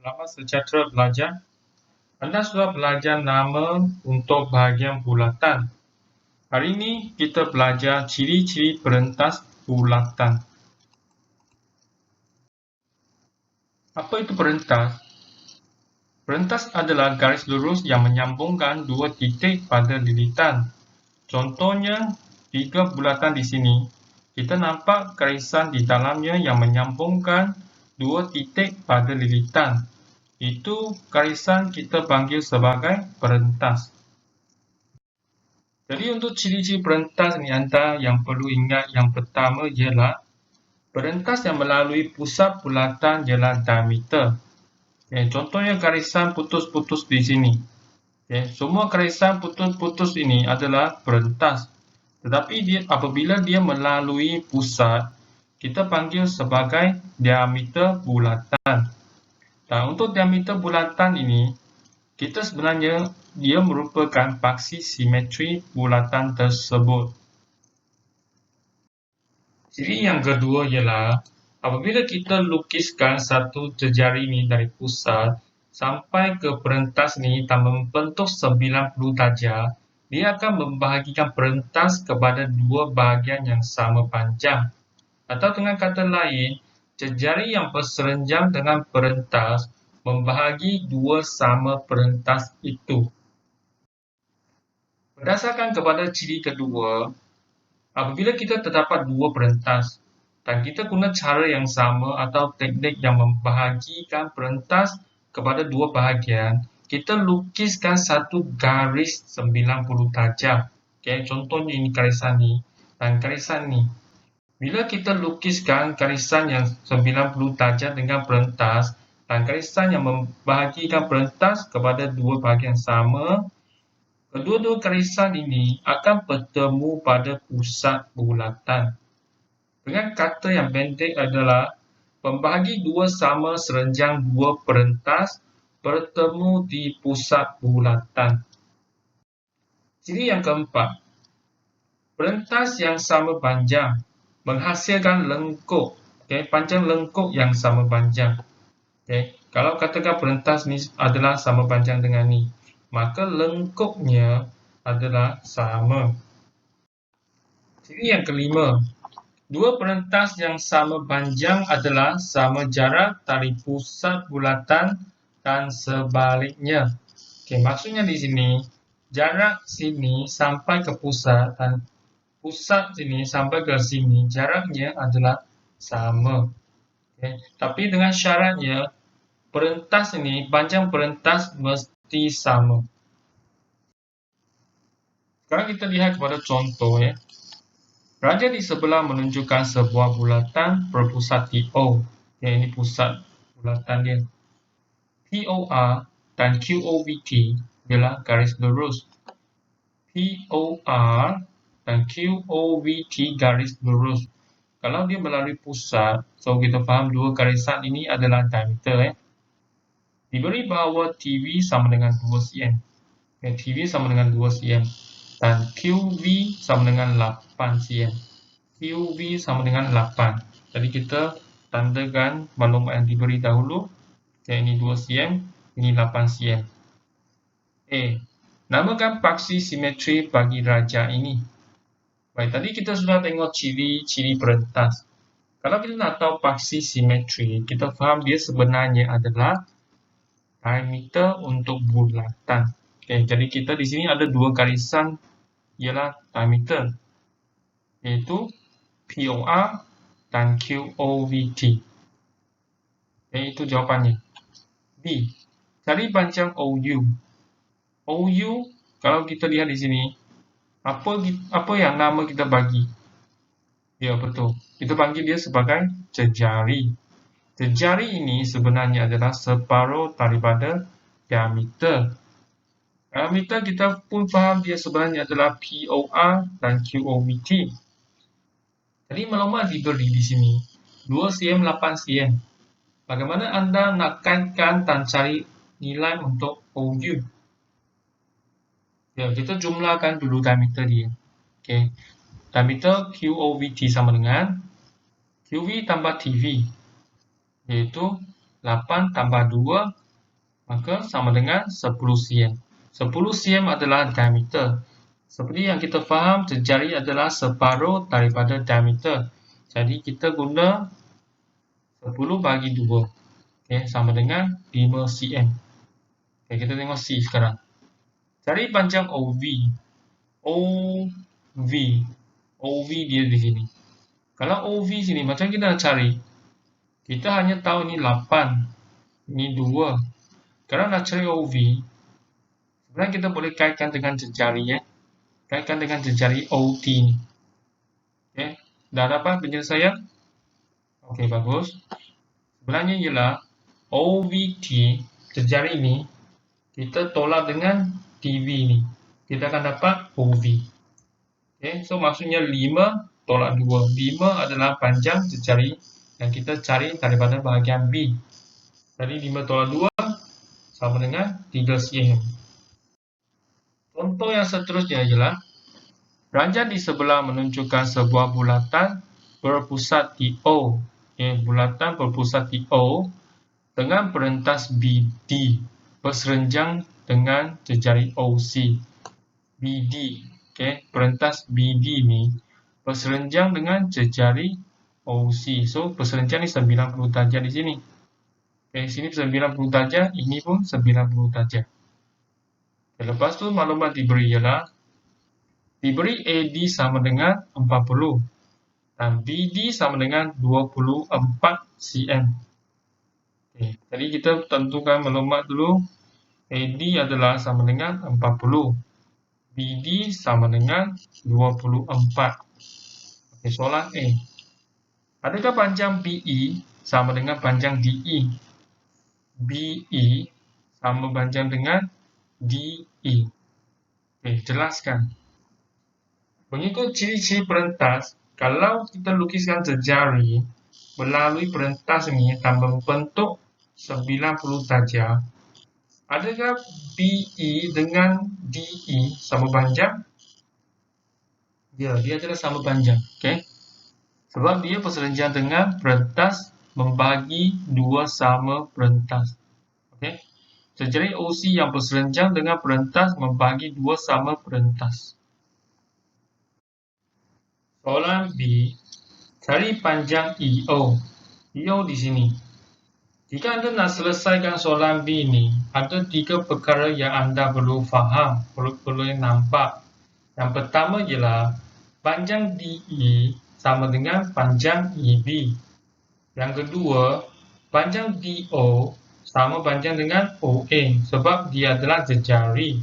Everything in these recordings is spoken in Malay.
Selamat sejahtera belajar. Anda sudah belajar nama untuk bahagian bulatan. Hari ini kita belajar ciri-ciri perentas bulatan. Apa itu perentas? Perentas adalah garis lurus yang menyambungkan dua titik pada lilitan. Contohnya, 3 bulatan di sini. Kita nampak garisan di dalamnya yang menyambungkan dua titik pada lilitan. Itu garisan kita panggil sebagai perentas. Jadi untuk ciri-ciri perentas ni anda yang perlu ingat yang pertama ialah perentas yang melalui pusat bulatan ialah diameter. Contohnya garisan putus-putus di sini. Semua garisan putus-putus ini adalah perentas. Tetapi apabila dia melalui pusat, kita panggil sebagai diameter bulatan. Dan untuk diameter bulatan ini, kita sebenarnya dia merupakan paksi simetri bulatan tersebut. Ciri yang kedua ialah apabila kita lukiskan satu jejari ini dari pusat sampai ke perentas ni tanpa membentuk 90 darjah, dia akan membahagikan perentas kepada dua bahagian yang sama panjang. Atau dengan kata lain, jejari yang berserenjang dengan perentas membahagi dua sama perentas itu. Berdasarkan kepada ciri kedua, apabila kita terdapat dua perentas dan kita guna cara yang sama atau teknik yang membahagikan perentas kepada dua bahagian, kita lukiskan satu garis 90 darjah. Contohnya ini garisan ni dan garisan ni. Bila kita lukiskan garisan yang 90 darjah dengan perentas dan garisan yang membahagikan perentas kepada dua bahagian sama, kedua-dua garisan ini akan bertemu pada pusat bulatan. Dengan kata yang pendek adalah pembahagi dua sama serenjang dua perentas bertemu di pusat bulatan. Ciri yang keempat, perentas yang sama panjang menghasilkan lengkuk. Panjang lengkuk yang sama panjang. Kalau katakan perentas ni adalah sama panjang dengan ni, maka lengkuknya adalah sama. Ciri yang kelima, dua perentas yang sama panjang adalah sama jarak dari pusat bulatan dan sebaliknya. Maksudnya di sini, jarak sini sampai ke pusat dan pusat sini sampai ke sini, jaraknya adalah sama. Tapi dengan syaratnya, perentas ini, panjang perentas mesti sama. Sekarang kita lihat kepada contoh. Raja di sebelah menunjukkan sebuah bulatan berpusat TO. Ini pusat bulatan dia. POR dan QOVT ialah garis lurus. POR dan QOVT garis lurus. Kalau dia melalui pusat, so kita faham dua garisan ini adalah diameter. Diberi bahawa TV sama dengan 2 cm. TV sama dengan 2 cm. Dan QV sama dengan 8 cm. QV sama dengan 8. Jadi kita tandakan maklumat yang diberi dahulu. Ini 2 cm, ini 8 cm. Namakan paksi simetri bagi raja ini. Baik, tadi kita sudah tengok ciri-ciri perentas. Kalau kita nak tahu paksi simetri, kita faham dia sebenarnya adalah diameter untuk bulatan. Jadi kita di sini ada dua garisan ialah diameter, iaitu POR dan QOVT. Itu jawapannya. B. Cari panjang OU. OU, kalau kita lihat di sini, apa yang nama kita bagi? Ya, betul. Kita panggil dia sebagai jejari. Jejari ini sebenarnya adalah separuh daripada diameter. Diameter kita pun faham dia sebenarnya adalah POR dan QOVT. Jadi maklumat diberi di sini 2 cm 8 cm. Bagaimana anda nak kaitkan dan cari nilai untuk OU? Ya, kita jumlahkan dulu diameter dia. Diameter QOVT sama dengan QV tambah TV, iaitu 8 tambah 2, maka sama dengan 10 cm. 10 cm adalah diameter. Seperti yang kita faham, jejari adalah separuh daripada diameter. Jadi kita guna 10 bagi 2. Okay, sama dengan 5 cm. Okay, kita tengok C sekarang. Cari panjang OV. OV dia di sini. Kalau OV sini, macam kita nak cari, kita hanya tahu ini 8, ini 2. Kalau nak cari OV, sebenarnya kita boleh kaitkan dengan jejari, ya. Kaitkan dengan jejari OT ni. Okay. Dah dapat penyelesaian? Okey, bagus. Sebenarnya ialah OVT, jejari ini, kita tolak dengan TV ni. Kita akan dapat OV. Okay. So, maksudnya 5 tolak 2. 5 adalah panjang jejari yang kita cari daripada bahagian B. Jadi 5 tolak 2 sama dengan 3 cm. Contoh yang seterusnya ialah ranjang di sebelah menunjukkan sebuah bulatan berpusat di O. Okay, bulatan berpusat di O dengan perentas BD berserenjang dengan jejari OC. BD, okay, perentas BD ni berserenjang dengan jejari OC. So, berserenjang ni 90 darjah di sini. Okay, sini 90 darjah, ini pun 90 darjah. Okay, lepas tu maklumat diberi ialah diberi AD sama dengan 40 dan BD sama dengan 24 cm. Okay, jadi kita tentukan maklumat dulu. AD adalah sama dengan 40. BD sama dengan 24. Okay, soalan A. Adakah panjang BE sama dengan panjang DE? BE sama panjang dengan DE. Okay, jelaskan. Mengikut ciri-ciri perentas, kalau kita lukiskan jejari melalui perentas ini tanpa membentuk 90 darjah, adakah BE dengan DE sama panjang? Ya, dia adalah sama panjang. Okay? Sebab dia berserenjang dengan perentas membagi dua sama perentas. Okay? Jejari OC yang berserenjang dengan perentas membagi dua sama perentas. Soalan B, cari panjang EO. EO di sini. Jika anda nak selesaikan soalan B ini, ada 3 perkara yang anda perlu faham, perlu nampak. Yang pertama ialah panjang DE sama dengan panjang EB. Yang kedua, panjang DO sama panjang dengan OA sebab dia adalah jejari.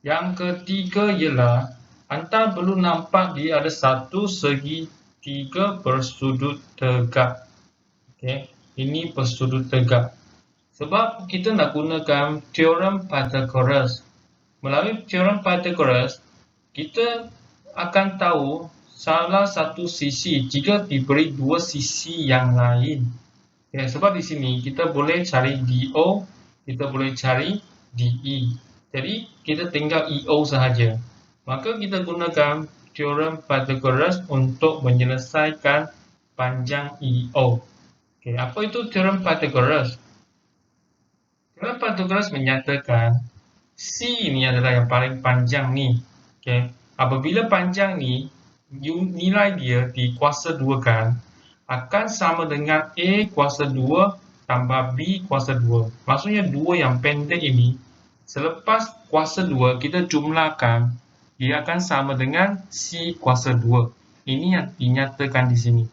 Yang ketiga ialah anda perlu nampak dia ada satu segi 3 bersudut tegak. Okay. Ini bersudut tegak. Sebab kita nak gunakan teorem Pythagoras. Melalui teorem Pythagoras, kita akan tahu salah satu sisi jika diberi dua sisi yang lain. Okay. Sebab di sini kita boleh cari DO, kita boleh cari DE. Jadi kita tinggal EO sahaja. Maka kita gunakan teorem Pythagoras untuk menyelesaikan panjang EO. Okay, apa itu teorem Pythagoras? Teorem Pythagoras menyatakan C ini adalah yang paling panjang ni. Okay. Apabila panjang ni, nilai dia dikuasa 2 kan, akan sama dengan A kuasa 2 tambah B kuasa 2. Maksudnya 2 yang pendek ini, selepas kuasa 2 kita jumlahkan, dia akan sama dengan C kuasa 2. Ini yang dinyatakan di sini.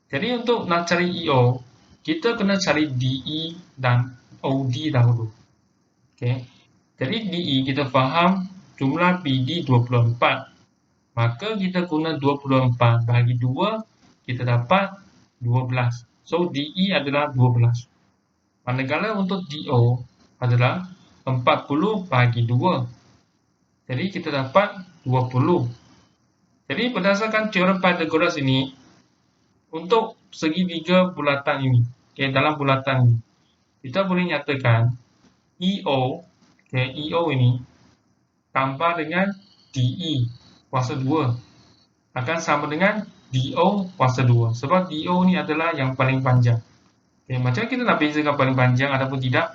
Jadi untuk nak cari EO, kita kena cari DE dan OD dahulu. Okay. Jadi DE kita faham jumlah PD 24. Maka kita guna 24 bagi 2, kita dapat 12. So DE adalah 12. Manakala untuk DO adalah 40 bagi 2. Jadi kita dapat 20. Jadi berdasarkan teorem Pythagoras ini, untuk segitiga bulatan ini, okay, dalam bulatan ini, kita boleh nyatakan EO, okay, EO ini tambah dengan DE kuasa 2 akan sama dengan DO kuasa 2. Sebab DO ini adalah yang paling panjang. Okay, macam mana kita nak bezakan paling panjang ataupun tidak?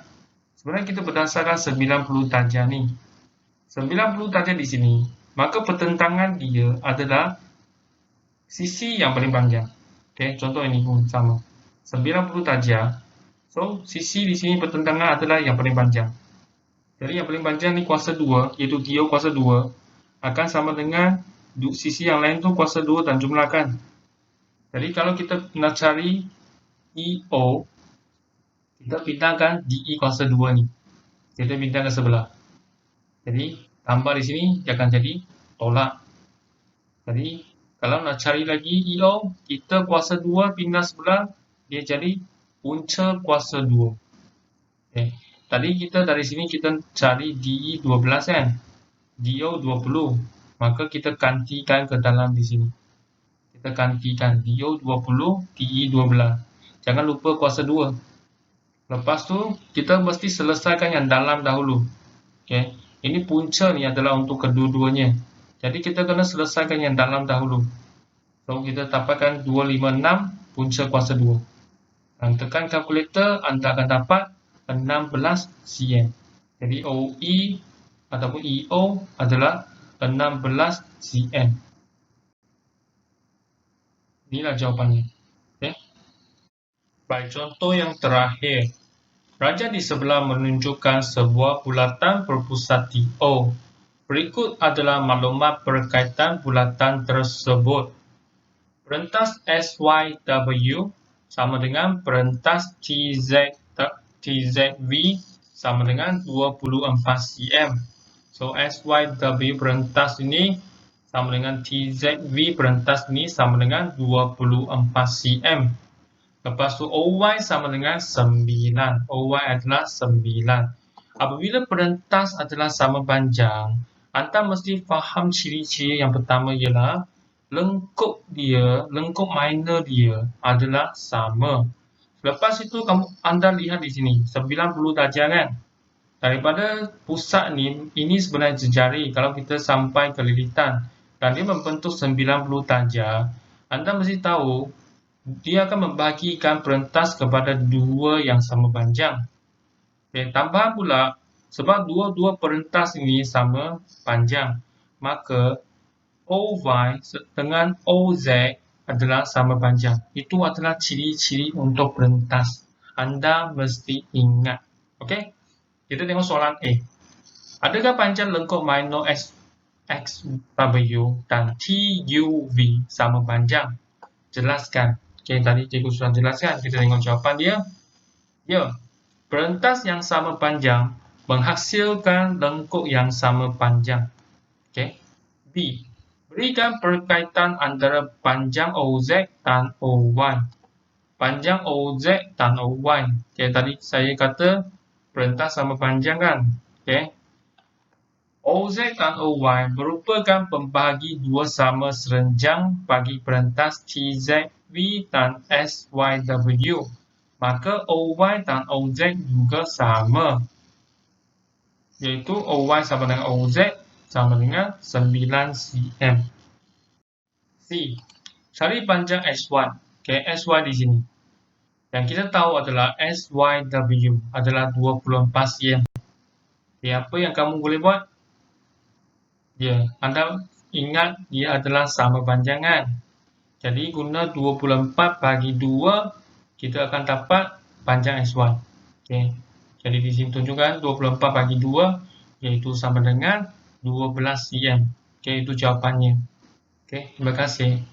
Sebenarnya kita berdasarkan 90 darjah ni. 90 darjah di sini, maka pertentangan dia adalah sisi yang paling panjang. Okay, contoh ini pun sama. 90 darjah. So, sisi di sini pertentangan adalah yang paling panjang. Jadi yang paling panjang ni kuasa 2, iaitu DO kuasa 2, akan sama dengan sisi yang lain tu kuasa 2 dan jumlahkan. Jadi kalau kita nak cari EO, kita pindahkan DE kuasa 2 ni. Kita pindah ke sebelah. Jadi tambah di sini dia akan jadi tolak. Jadi kalau nak cari lagi EO, kita kuasa 2 pindah sebelah, dia jadi punca kuasa 2. Okay. Tadi kita dari sini kita cari DE 12 kan, DO 20, maka kita gantikan ke dalam di sini. Kita gantikan DO 20, DE 12. Jangan lupa kuasa 2. Lepas tu kita mesti selesaikan yang dalam dahulu. Okay. Ini punca ni adalah untuk kedua-duanya. Jadi kita kena selesaikan yang dalam dahulu. So kita dapatkan 256 punca kuasa 2. Dan tekan kalkulator, anda akan dapat 16 cm. Jadi OE ataupun EO adalah 16 cm. Inilah jawapannya. Okay. Baik, contoh yang terakhir. Raja di sebelah menunjukkan sebuah bulatan berpusat di O. Berikut adalah maklumat berkaitan bulatan tersebut. Perentas SYW sama dengan perentas TZV sama dengan 24 cm. So SYW perentas ini sama dengan TZV perentas ini sama dengan 24 cm. Lepas tu OY sama dengan 9. OY adalah 9. Apabila perentas adalah sama panjang, anda mesti faham ciri-ciri yang pertama ialah lengkuk minor dia adalah sama. Lepas itu anda lihat di sini 90 darjah kan. Daripada pusat ni, ini sebenarnya jari kalau kita sampai ke lilitan dan dia membentuk 90 darjah, anda mesti tahu dia akan membahagikan perentas kepada dua yang sama panjang. Okay, tambahan pula, sebab dua-dua perentas ini sama panjang, maka OY dengan OZ adalah sama panjang. Itu adalah ciri-ciri untuk perentas. Anda mesti ingat. Okey? Kita tengok soalan A. Adakah panjang lengkuk minor SXW dan TUV sama panjang? Jelaskan. Okey, tadi cikgu sudah jelaskan. Kita tengok jawapan dia. Ya. Perentas yang sama panjang menghasilkan lengkuk yang sama panjang. Okey. B. Berikan perkaitan antara panjang OZ dan OY. Panjang OZ dan OY. Okay, tadi saya kata perentas sama panjang kan. Okay. OZ dan OY merupakan pembahagi dua sama serenjang bagi perentas TZV dan SYW. Maka OY dan OZ juga sama. Iaitu OY sama dengan OZ sama dengan 9 cm. C. Cari panjang S1. Okay, SY di sini. Yang kita tahu adalah SYW adalah 24 cm. Okay, apa yang kamu boleh buat? Ya, anda ingat dia adalah sama panjangan. Jadi guna 24 bagi 2, kita akan dapat panjang SY. Okay. Jadi di sini tunjukkan 24 bagi 2 iaitu sama dengan 12 cm. Okay, itu jawapannya. Okay, terima kasih.